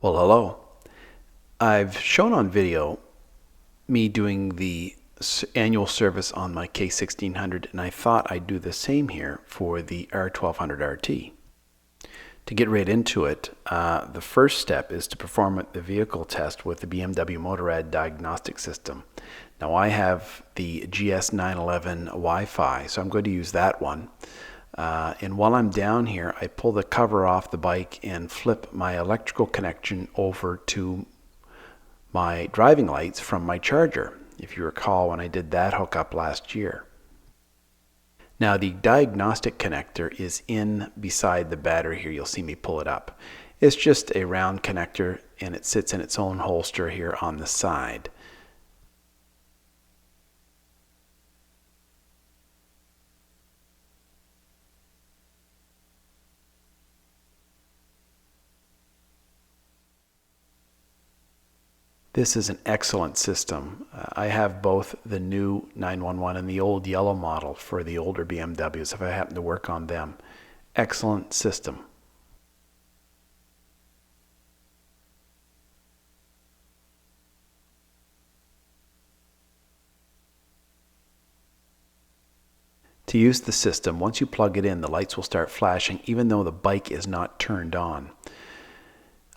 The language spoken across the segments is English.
Well, hello. I've shown on video me doing the annual service on my K1600, and I thought I'd do the same here for the R1200RT. To get right into it, the first step is to perform the vehicle test with the BMW Motorrad diagnostic system. Now I have the GS911 Wi-Fi, so I'm going to use that one. And while I'm down here, I pull the cover off the bike and flip my electrical connection over to my driving lights from my charger, if you recall when I did that hookup last year. Now the diagnostic connector is in beside the battery here. You'll see me pull it up. It's just a round connector and it sits in its own holster here on the side. This is an excellent system. I have both the new 911 and the old yellow model for the older BMWs if I happen to work on them. Excellent system. To use the system, once you plug it in, the lights will start flashing even though the bike is not turned on.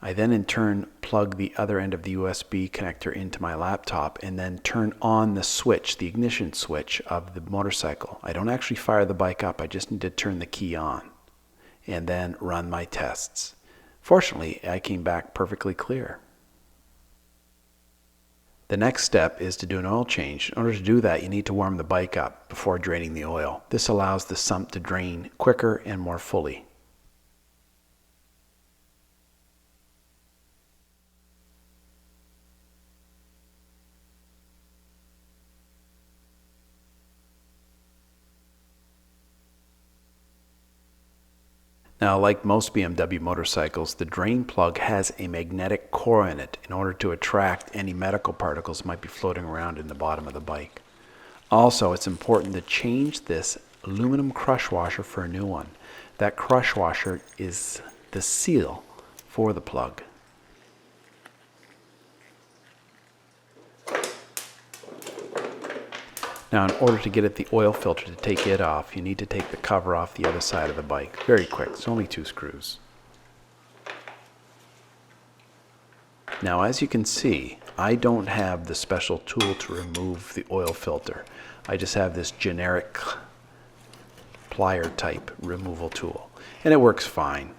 I then in turn plug the other end of the USB connector into my laptop and then turn on the switch, the ignition switch of the motorcycle. I don't actually fire the bike up, I just need to turn the key on and then run my tests. Fortunately, I came back perfectly clear. The next step is to do an oil change. In order to do that, you need to warm the bike up before draining the oil. This allows the sump to drain quicker and more fully. Now, like most BMW motorcycles, the drain plug has a magnetic core in it in order to attract any medical particles that might be floating around in the bottom of the bike. Also, it's important to change this aluminum crush washer for a new one. That crush washer is the seal for the plug. Now, in order to get at the oil filter to take it off, you need to take the cover off the other side of the bike. Very quick, it's only 2 screws. Now, as you can see, I don't have the special tool to remove the oil filter. I just have this generic plier type removal tool, and it works fine.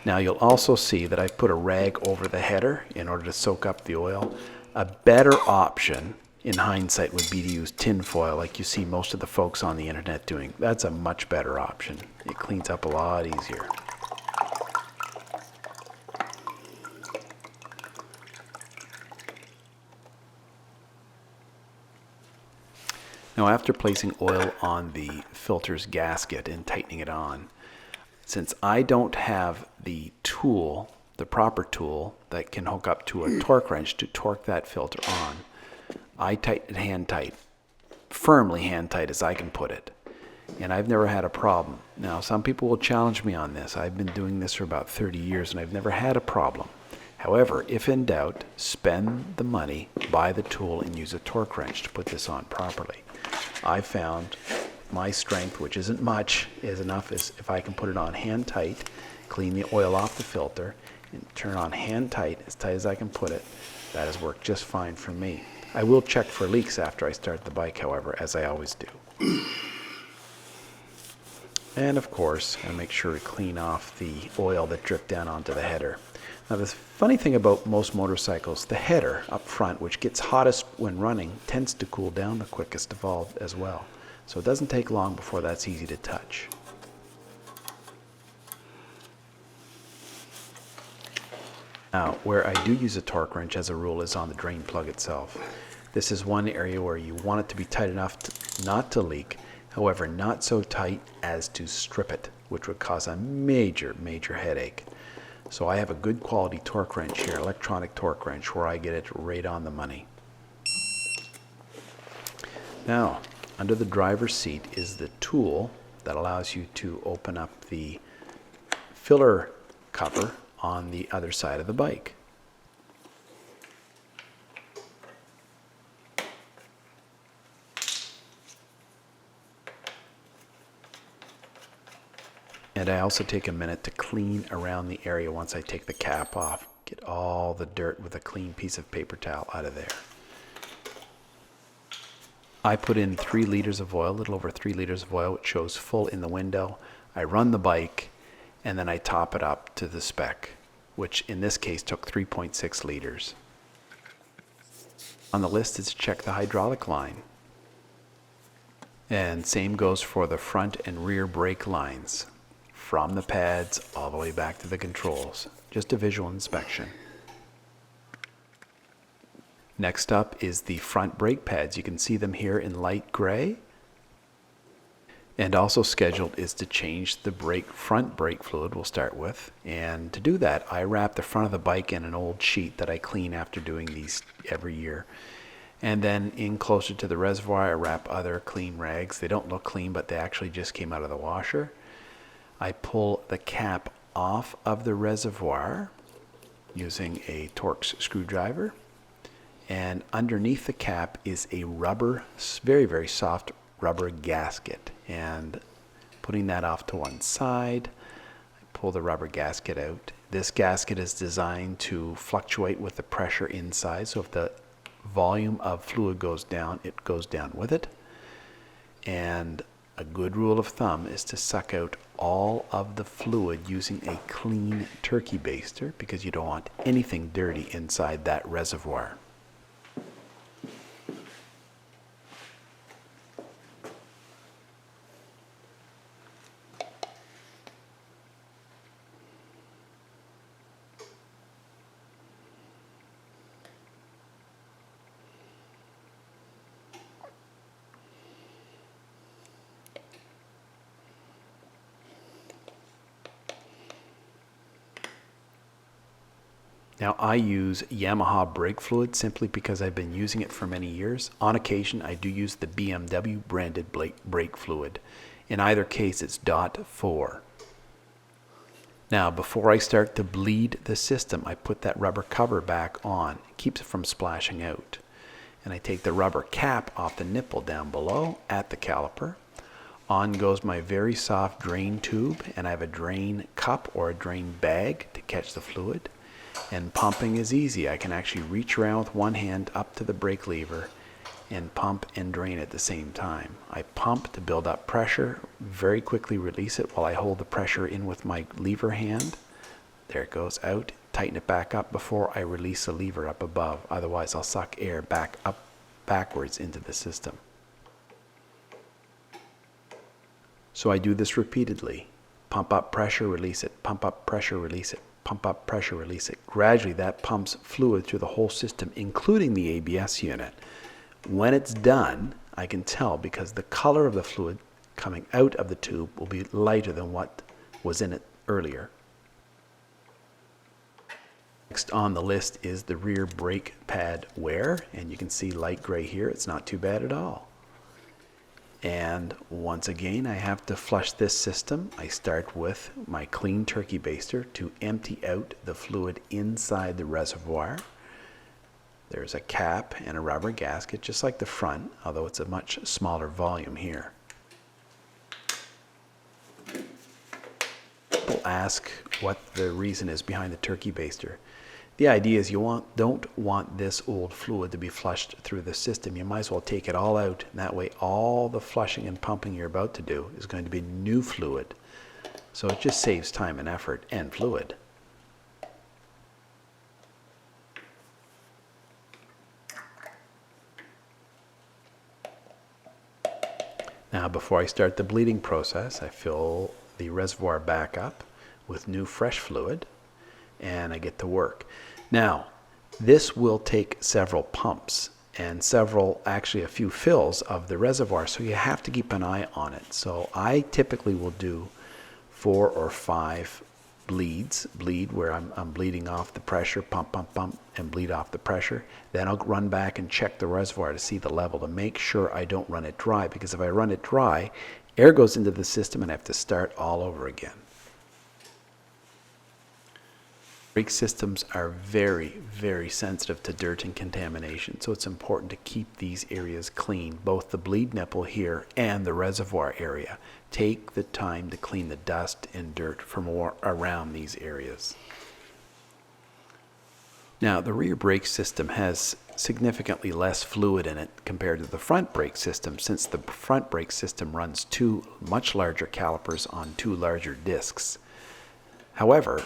Now, you'll also see that I've put a rag over the header in order to soak up the oil. A better option, in hindsight, would be to use tin foil like you see most of the folks on the internet doing. That's a much better option. It cleans up a lot easier. Now, after placing oil on the filter's gasket and tightening it on, since I don't have the tool, the proper tool that can hook up to a torque wrench to torque that filter on, I tighten it hand tight, firmly hand tight as I can put it. And I've never had a problem. Now, some people will challenge me on this. I've been doing this for about 30 years and I've never had a problem. However, if in doubt, spend the money, buy the tool, and use a torque wrench to put this on properly. I found my strength, which isn't much, is enough as if I can put it on hand tight, clean the oil off the filter, and turn on hand tight as I can put it. That has worked just fine for me. I will check for leaks after I start the bike, however, as I always do. And of course, I make sure to clean off the oil that dripped down onto the header. Now, the funny thing about most motorcycles, the header up front, which gets hottest when running, tends to cool down the quickest of all as well. So it doesn't take long before that's easy to touch. Now, where I do use a torque wrench as a rule is on the drain plug itself. This is one area where you want it to be tight enough not to leak, however, not so tight as to strip it, which would cause a major, major headache. So I have a good quality torque wrench here, electronic torque wrench, where I get it right on the money. Now, under the driver's seat is the tool that allows you to open up the filler cover on the other side of the bike. And I also take a minute to clean around the area once I take the cap off. Get all the dirt with a clean piece of paper towel out of there. I put in 3 liters of oil, a little over 3 liters of oil, which shows full in the window. I run the bike, and then I top it up to the spec, which in this case took 3.6 liters. On the list is to check the hydraulic line. And same goes for the front and rear brake lines, from the pads all the way back to the controls. Just a visual inspection. Next up is the front brake pads. You can see them here in light gray. And also scheduled is to change the front brake fluid we'll start with. And to do that, I wrap the front of the bike in an old sheet that I clean after doing these every year. And then in closer to the reservoir, I wrap other clean rags. They don't look clean, but they actually just came out of the washer. I pull the cap off of the reservoir using a Torx screwdriver. And underneath the cap is a rubber, very, very soft rubber gasket. And putting that off to one side, I pull the rubber gasket out. This gasket is designed to fluctuate with the pressure inside. So if the volume of fluid goes down, it goes down with it. And a good rule of thumb is to suck out all of the fluid using a clean turkey baster, because you don't want anything dirty inside that reservoir. Now I use Yamaha brake fluid simply because I've been using it for many years. On occasion I do use the BMW branded brake fluid. In either case it's .4. Now before I start to bleed the system, I put that rubber cover back on. It keeps it from splashing out. And I take the rubber cap off the nipple down below at the caliper. On goes my very soft drain tube, and I have a drain cup or a drain bag to catch the fluid. And pumping is easy. I can actually reach around with one hand up to the brake lever and pump and drain at the same time. I pump to build up pressure, very quickly release it while I hold the pressure in with my lever hand. There it goes out. Tighten it back up before I release the lever up above. Otherwise I'll suck air backwards into the system. So I do this repeatedly. Pump up pressure, release it. Pump up pressure, release it. Pump up pressure, release it. Gradually that pumps fluid through the whole system, including the ABS unit. When it's done, I can tell because the color of the fluid coming out of the tube will be lighter than what was in it earlier. Next on the list is the rear brake pad wear, and you can see light gray here. It's not too bad at all. And once again, I have to flush this system. I start with my clean turkey baster to empty out the fluid inside the reservoir. There's a cap and a rubber gasket, just like the front, although it's a much smaller volume here. People ask what the reason is behind the turkey baster. The idea is you don't want this old fluid to be flushed through the system. You might as well take it all out, and that way all the flushing and pumping you're about to do is going to be new fluid. So it just saves time and effort and fluid. Now before I start the bleeding process, I fill the reservoir back up with new fresh fluid, and I get to work. Now, this will take several pumps and actually a few fills of the reservoir, so you have to keep an eye on it. So I typically will do 4 or 5 bleed where I'm bleeding off the pressure, pump, and bleed off the pressure. Then I'll run back and check the reservoir to see the level to make sure I don't run it dry, because if I run it dry, air goes into the system and I have to start all over again. Brake systems are very, very sensitive to dirt and contamination, so it's important to keep these areas clean, both the bleed nipple here and the reservoir area. Take the time to clean the dust and dirt from around these areas. Now, the rear brake system has significantly less fluid in it compared to the front brake system, since the front brake system runs two much larger calipers on two larger discs. However,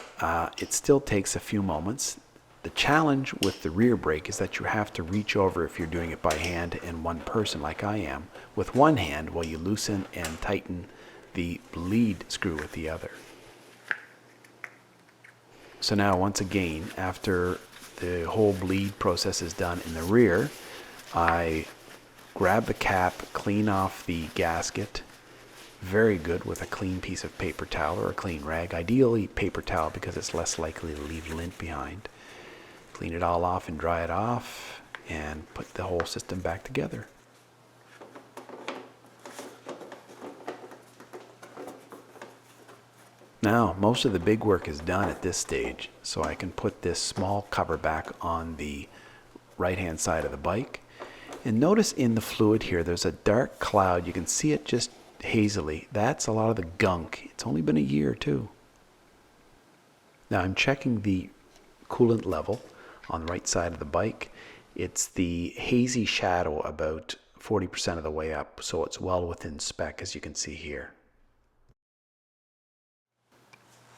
it still takes a few moments. The challenge with the rear brake is that you have to reach over, if you're doing it by hand in one person like I am, with one hand while you loosen and tighten the bleed screw with the other. So now, once again, after the whole bleed process is done in the rear, I grab the cap, clean off the gasket. Very good with a clean piece of paper towel or a clean rag. Ideally paper towel, because it's less likely to leave lint behind. Clean it all off and dry it off and put the whole system back together. Now, most of the big work is done at this stage, so I can put this small cover back on the right-hand side of the bike. And notice in the fluid here, there's a dark cloud. You can see it just hazily. That's a lot of the gunk. It's only been a year or two. Now I'm checking the coolant level on the right side of the bike. It's the hazy shadow about 40% of the way up, so it's well within spec, as you can see here.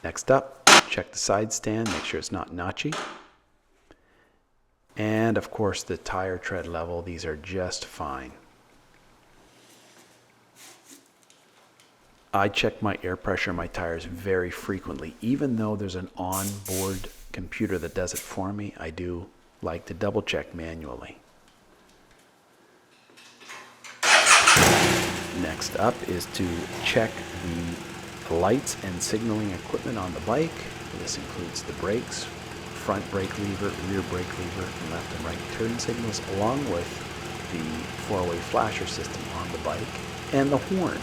Next up, check the side stand, make sure it's not notchy. And of course the tire tread level, these are just fine. I check my air pressure in my tires very frequently. Even though there's an onboard computer that does it for me, I do like to double check manually. Next up is to check the lights and signaling equipment on the bike. This includes the brakes, front brake lever, rear brake lever, and left and right turn signals, along with the four-way flasher system on the bike, and the horn.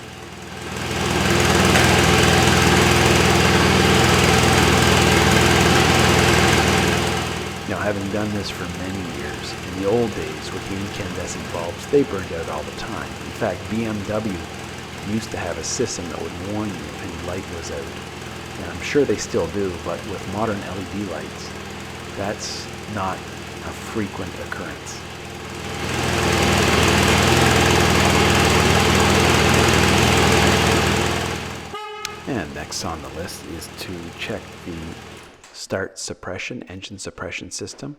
Now, having done this for many years, in the old days with the incandescent bulbs, they burned out all the time. In fact, BMW used to have a system that would warn you if any light was out. And I'm sure they still do, but with modern LED lights, that's not a frequent occurrence. And next on the list is to check the start suppression, engine suppression system.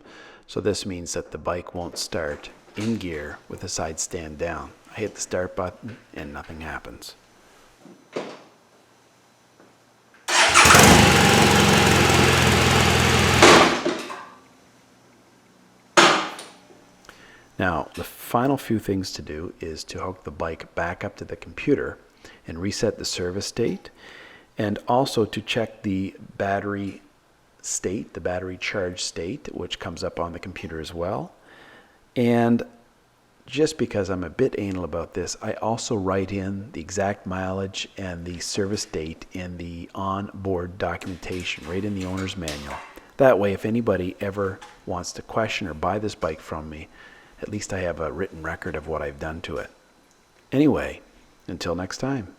So this means that the bike won't start in gear with the side stand down. I hit the start button and nothing happens. Now, the final few things to do is to hook the bike back up to the computer and reset the service state, and also to check the battery state, the battery charge state, which comes up on the computer as well. And just because I'm a bit anal about this, I also write in the exact mileage and the service date in the on-board documentation, right in the owner's manual. That way, if anybody ever wants to question or buy this bike from me, at least I have a written record of what I've done to it. Anyway, until next time.